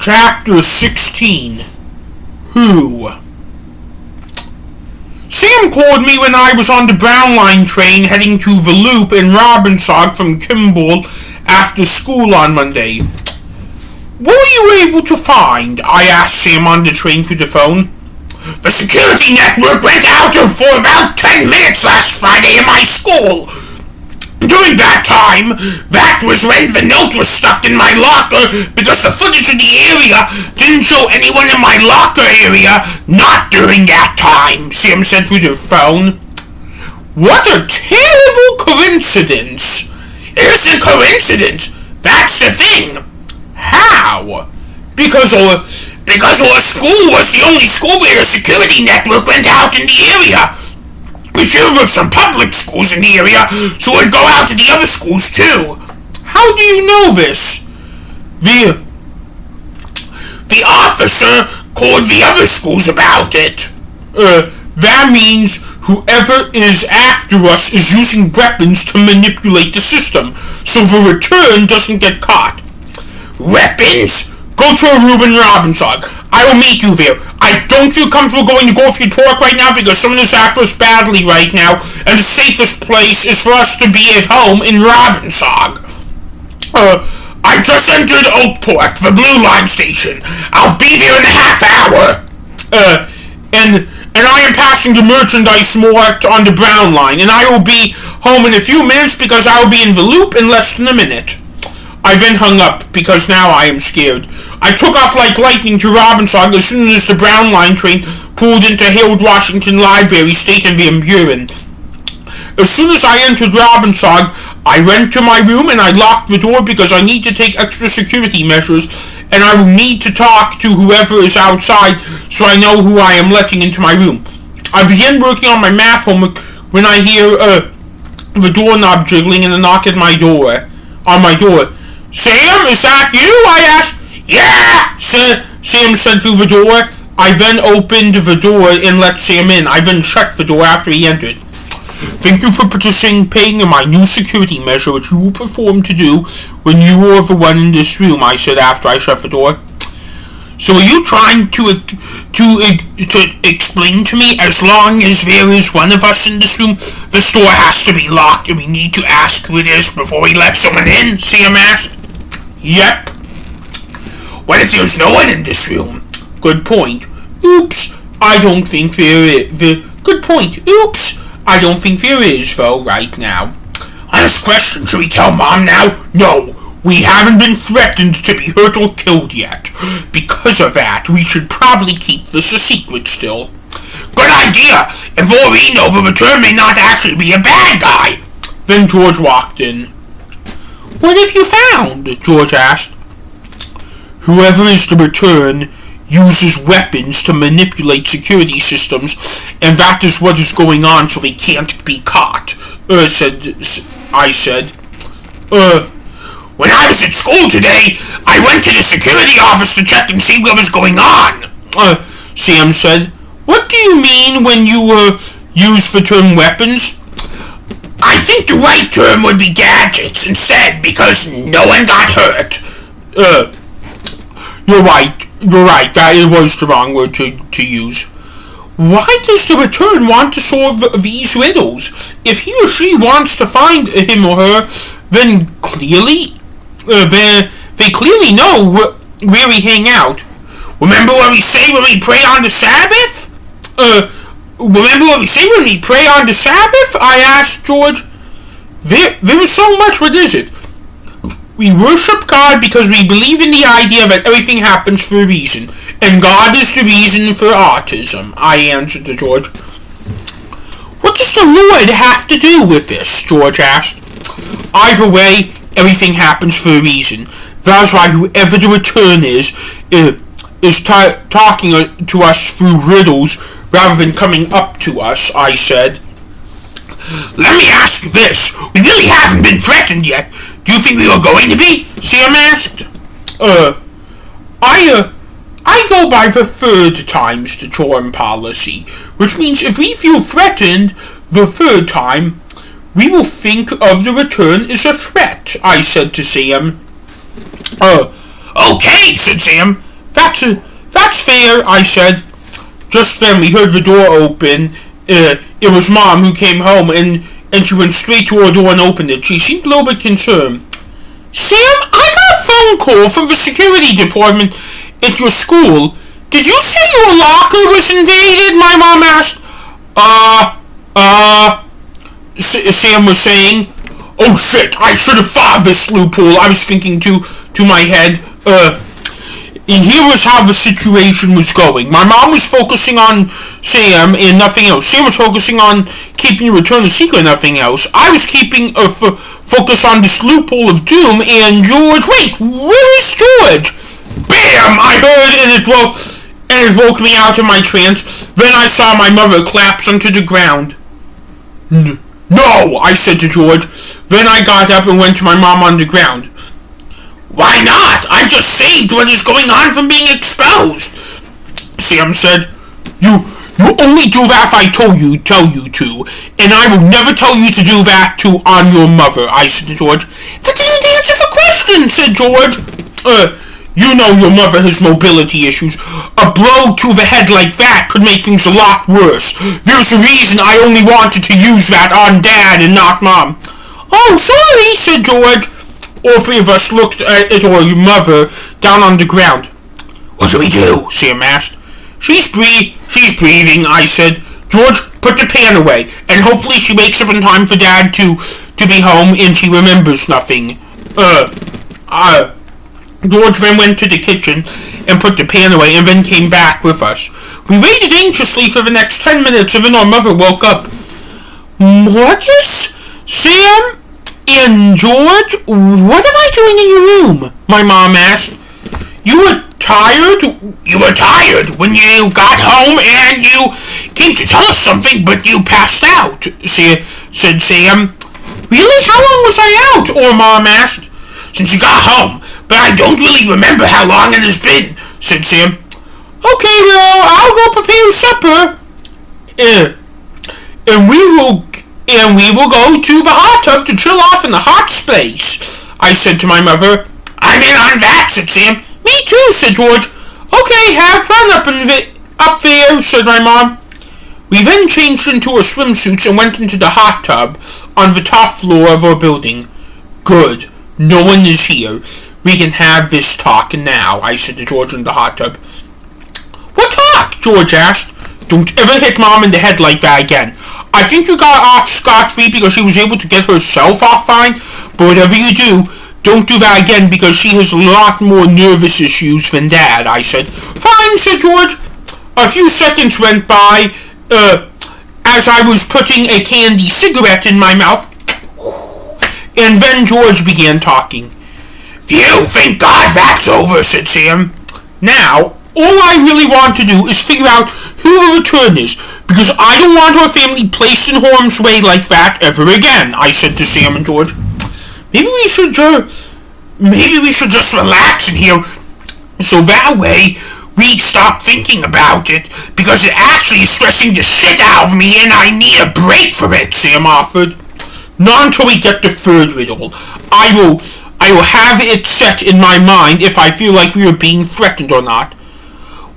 Chapter 16. Who? Sam called me when I was on the Brown Line train heading to the Loop in Robbinsog from Kimball after school on Monday. What were you able to find? I asked Sam on the train through the phone. The security network went out for about 10 minutes last Friday in my school. During that time, that was when the note was stuck in my locker because the footage of the area didn't show anyone in my locker area not during that time, Sam said through the phone. What a terrible coincidence. It isn't a coincidence. That's the thing. How? Because our school was the only school where the security network went out in the area. We shared with some public schools in the area, so it would go out to the other schools too. How do you know this? The officer called the other schools about it. That means whoever is after us is using weapons to manipulate the system, so the return doesn't get caught. Weapons? Go to a room in Robbinsog. I will meet you there. I don't feel comfortable going to Gorfie Park right now because someone is after us badly right now, and the safest place is for us to be at home in Robbinsog. I just entered Oakport, the Blue Line station. I'll be there in a half hour. And I am passing the merchandise mart on the Brown Line, and I will be home in a few minutes because I will be in the Loop in less than a minute. I then hung up because now I am scared. I took off like lightning to Robbinsog as soon as the Brown Line train pulled into Harold Washington Library, State of Van Buren. As soon as I entered Robbinsog, I went to my room and I locked the door because I need to take extra security measures and I will need to talk to whoever is outside so I know who I am letting into my room. I began working on my math homework when I hear the doorknob jiggling and a knock at my door. Sam, is that you? I asked. Yeah, Sam said through the door. I then opened the door and let Sam in. I then shut the door after he entered. Thank you for participating in my new security measure, which you will perform to do when you are the one in this room, I said after I shut the door. So are you trying to explain to me, as long as there is one of us in this room, this door has to be locked and we need to ask who it is before we let someone in? Sam asked. Yep. What if there's no one in this room? Good point. Oops. I don't think there is. Good point. Oops. I don't think there is, though, right now. Honest question, should we tell Mom now? No. We haven't been threatened to be hurt or killed yet. Because of that, we should probably keep this a secret still. Good idea. And for all we know, the return may not actually be a bad guy. Then George walked in. What have you found? George asked. Whoever is the return uses weapons to manipulate security systems, and that is what is going on so they can't be caught, I said. When I was at school today, I went to the security office to check and see what was going on, Sam said. What do you mean when you use the term weapons? I think the right term would be gadgets instead, because no one got hurt. You're right, that was the wrong word to use. Why does the return want to solve these riddles? If he or she wants to find him or her, then clearly, they clearly know where we hang out. Remember what we say when we pray on the Sabbath? I asked George. There is so much, what is it? We worship God because we believe in the idea that everything happens for a reason, and God is the reason for autism, I answered to George. What does the Lord have to do with this? George asked. Either way, everything happens for a reason. That's why whoever the return is talking to us through riddles rather than coming up to us, I said. Let me ask you this. We really haven't been threatened yet. Do you think we were going to be? Sam asked. I go by the third times the charm policy, which means if we feel threatened the third time, we will think of the return as a threat, I said to Sam. Okay, said Sam. That's fair, I said. Just then we heard the door open. It was Mom who came home, and she went straight to her door and opened it. She seemed a little bit concerned. Sam, I got a phone call from the security department at your school. Did you say your locker was invaded? My mom asked. Sam was saying. Oh shit, I should have thought of this loophole. I was thinking to my head. Here was how the situation was going. My mom was focusing on Sam and nothing else. Sam was focusing on keeping the return a secret and nothing else. I was keeping a focus on this loophole of doom, and George... Wait, where is George? Bam! I heard, and it woke me out of my trance. Then I saw my mother collapse onto the ground. No, I said to George. Then I got up and went to my mom on the ground. Why not? I just saved what is going on from being exposed. Sam said, You only do that if I tell you to, and I will never tell you to do that on your mother, I said to George. That didn't answer the question, said George. You know your mother has mobility issues. A blow to the head like that could make things a lot worse. There's a reason I only wanted to use that on Dad and not Mom. Oh, sorry, said George. All three of us looked at our mother down on the ground. What should we do? Sam asked. She's breathing, I said. George, put the pan away, and hopefully she wakes up in time for Dad to be home and she remembers nothing. George then went to the kitchen and put the pan away and then came back with us. We waited anxiously for the next 10 minutes and then our mother woke up. Marcus? Sam? And George, what am I doing in your room? My mom asked. You were tired? You were tired when you got home and you came to tell us something, but you passed out, said Sam. Really? How long was I out? Or Mom asked. Since you got home, but I don't really remember how long it has been, said Sam. Okay, well, I'll go prepare supper. And we will go to the hot tub to chill off in the hot space, I said to my mother. I'm in on that, said Sam. Me too, said George. Okay, have fun up there, said my mom. We then changed into our swimsuits and went into the hot tub on the top floor of our building. Good. No one is here. We can have this talk now, I said to George in the hot tub. What talk? George asked. Don't ever hit Mom in the head like that again. I think you got off scot-free because she was able to get herself off fine, but whatever you do, don't do that again because she has a lot more nervous issues than Dad, I said. Fine, said George. A few seconds went by as I was putting a candy cigarette in my mouth, and then George began talking. Phew, thank God that's over, said Sam. Now, all I really want to do is figure out who the return is, because I don't want our family placed in harm's way like that ever again, I said to Sam and George. Maybe we should just relax in here, so that way we stop thinking about it, because it actually is stressing the shit out of me and I need a break from it, Sam offered. Not until we get the third riddle. I will have it set in my mind if I feel like we are being threatened or not.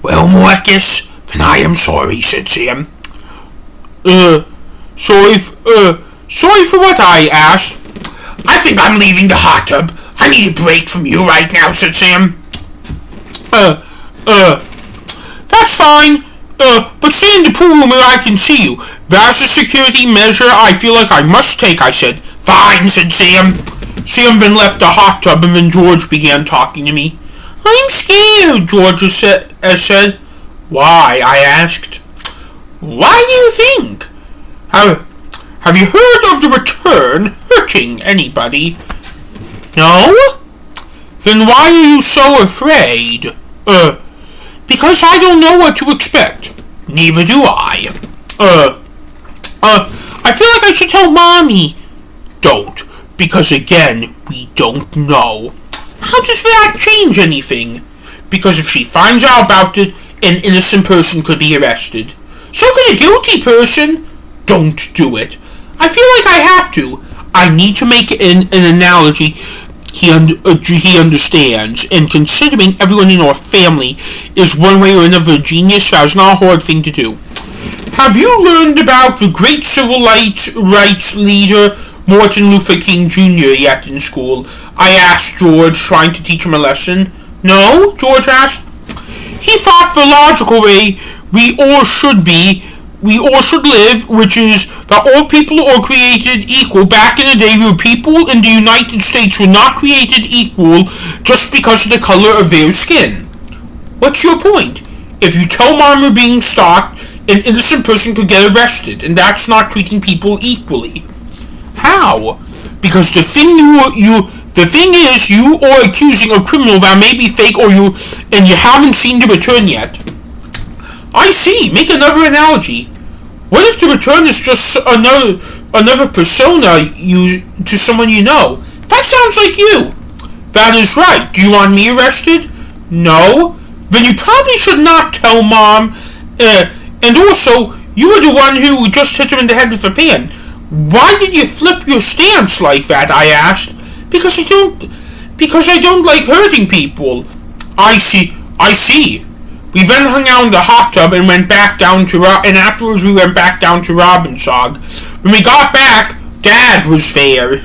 Well, Marcus, then I am sorry, said Sam. Sorry for what? I asked. I think I'm leaving the hot tub. I need a break from you right now, said Sam. That's fine. But stay in the pool room where I can see you. That's a security measure I feel like I must take, I said. Fine, said Sam. Sam then left the hot tub and then George began talking to me. I'm scared, George said. Why? I asked. Why do you think? Have you heard of the return hurting anybody? No? Then why are you so afraid? Because I don't know what to expect. Neither do I. I feel like I should tell Mommy. Don't, because again, we don't know. How does that change anything? Because if she finds out about it, an innocent person could be arrested. So could a guilty person. Don't do it. I feel like I have to. I need to make an analogy. he understands, and considering everyone in our family is one way or another a genius, that's not a hard thing to do. Have you learned about the great civil rights leader Martin Luther King Jr. yet in school? I asked George, trying to teach him a lesson. No, George asked. He thought the logical way we all should live, which is that all people are created equal. Back in the day, the people in the United States were not created equal just because of the color of their skin. What's your point? If you tell Mom you're being stalked, an innocent person could get arrested, and that's not treating people equally. How? Because the thing is, you are accusing a criminal that may be fake, and you haven't seen the return yet. I see. Make another analogy. What if the return is just another persona to someone you know? That sounds like you. That is right. Do you want me arrested? No. Then you probably should not tell Mom. And also, you were the one who just hit him in the head with a pan. Why did you flip your stance like that? I asked. Because I don't like hurting people. I see. We then hung out in the hot tub and afterwards we went back down to Robbinsog. When we got back, Dad was there.